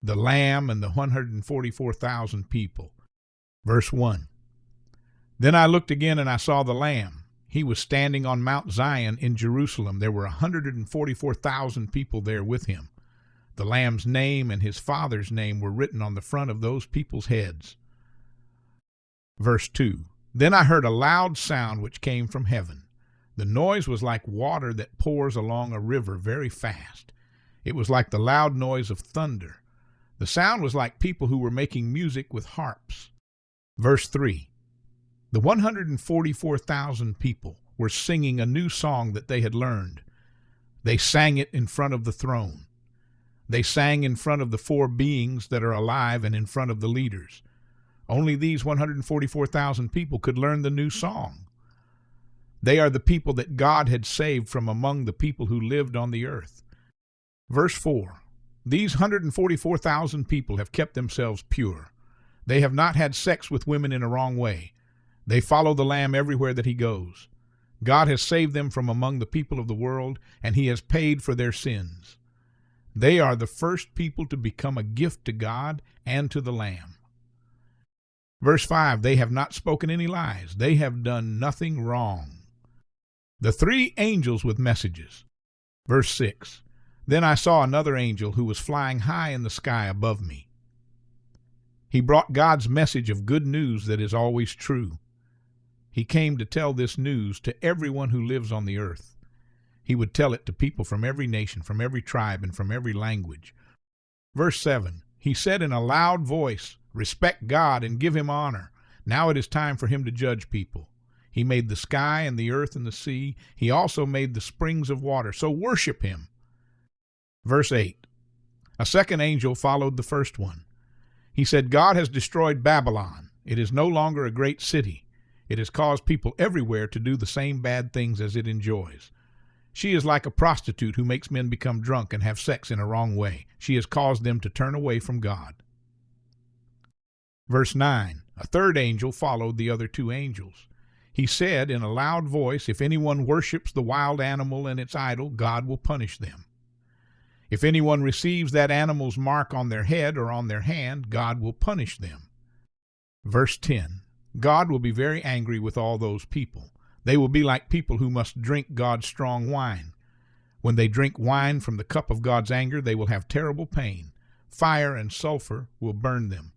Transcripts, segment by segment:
the Lamb and the 144,000 people. Verse 1. Then I looked again, and I saw the Lamb. He was standing on Mount Zion in Jerusalem. There were 144,000 people there with him. The Lamb's name and his Father's name were written on the front of those people's heads. Verse 2. Then I heard a loud sound which came from heaven. The noise was like water that pours along a river very fast. It was like the loud noise of thunder. The sound was like people who were making music with harps. Verse 3. The 144,000 people were singing a new song that they had learned. They sang it in front of the throne. They sang in front of the four beings that are alive and in front of the leaders. Only these 144,000 people could learn the new song. They are the people that God had saved from among the people who lived on the earth. Verse 4. These 144,000 people have kept themselves pure. They have not had sex with women in a wrong way. They follow the Lamb everywhere that he goes. God has saved them from among the people of the world, and he has paid for their sins. They are the first people to become a gift to God and to the Lamb. Verse 5, they have not spoken any lies. They have done nothing wrong. The three angels with messages. Verse 6, then I saw another angel who was flying high in the sky above me. He brought God's message of good news that is always true. He came to tell this news to everyone who lives on the earth. He would tell it to people from every nation, from every tribe, and from every language. Verse 7, he said in a loud voice, respect God and give him honor. Now it is time for him to judge people. He made the sky and the earth and the sea. He also made the springs of water, so worship him. Verse 8, a second angel followed the first one. He said, God has destroyed Babylon. It is no longer a great city. It has caused people everywhere to do the same bad things as it enjoys. She is like a prostitute who makes men become drunk and have sex in a wrong way. She has caused them to turn away from God. Verse 9, a third angel followed the other two angels. He said in a loud voice, if anyone worships the wild animal and its idol, God will punish them. If anyone receives that animal's mark on their head or on their hand, God will punish them. Verse 10, God will be very angry with all those people. They will be like people who must drink God's strong wine. When they drink wine from the cup of God's anger, they will have terrible pain. Fire and sulfur will burn them.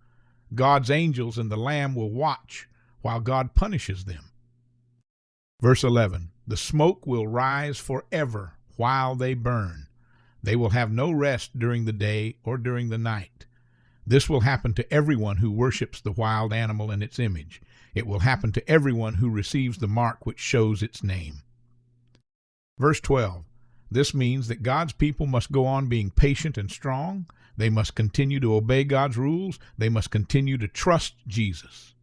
God's angels and the Lamb will watch while God punishes them. Verse 11, the smoke will rise forever while they burn. They will have no rest during the day or during the night. This will happen to everyone who worships the wild animal and its image. It will happen to everyone who receives the mark which shows its name. Verse 12, this means that God's people must go on being patient and strong. They must continue to obey God's rules. They must continue to trust Jesus.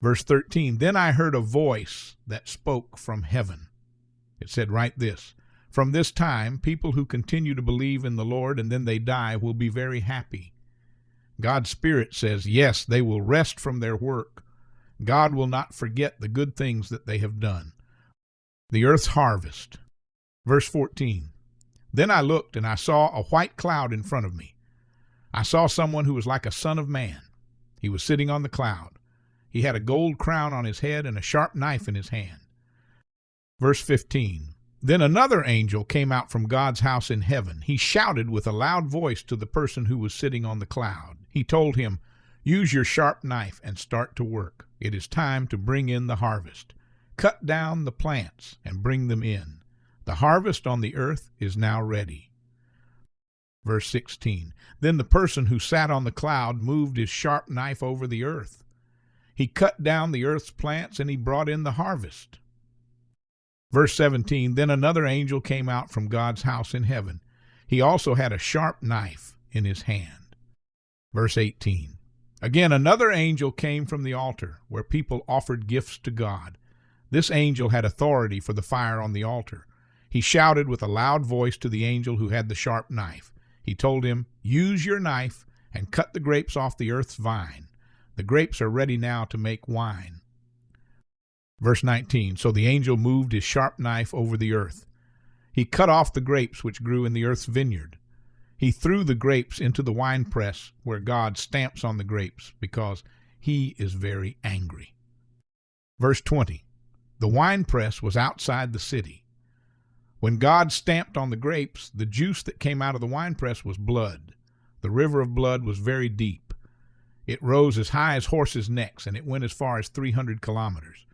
Verse 13, then I heard a voice that spoke from heaven. It said, write this, from this time, people who continue to believe in the Lord and then they die will be very happy. God's Spirit says, yes, they will rest from their work. God will not forget the good things that they have done. The earth's harvest. Verse 14, then I looked and I saw a white cloud in front of me. I saw someone who was like a son of man. He was sitting on the cloud. He had a gold crown on his head and a sharp knife in his hand. Verse 15, then another angel came out from God's house in heaven. He shouted with a loud voice to the person who was sitting on the cloud. He told him, use your sharp knife and start to work. It is time to bring in the harvest. Cut down the plants and bring them in. The harvest on the earth is now ready. Verse 16, then the person who sat on the cloud moved his sharp knife over the earth. He cut down the earth's plants and he brought in the harvest. Verse 17, then another angel came out from God's house in heaven. He also had a sharp knife in his hand. Verse 18, again another angel came from the altar where people offered gifts to God. This angel had authority for the fire on the altar. He shouted with a loud voice to the angel who had the sharp knife. He told him, use your knife and cut the grapes off the earth's vine. The grapes are ready now to make wine. Verse 19, so the angel moved his sharp knife over the earth. He cut off the grapes which grew in the earth's vineyard. He threw the grapes into the winepress where God stamps on the grapes because he is very angry. Verse 20. The winepress was outside the city. When God stamped on the grapes, the juice that came out of the winepress was blood. The river of blood was very deep. It rose as high as horses' necks, and it went as far as 300 kilometers.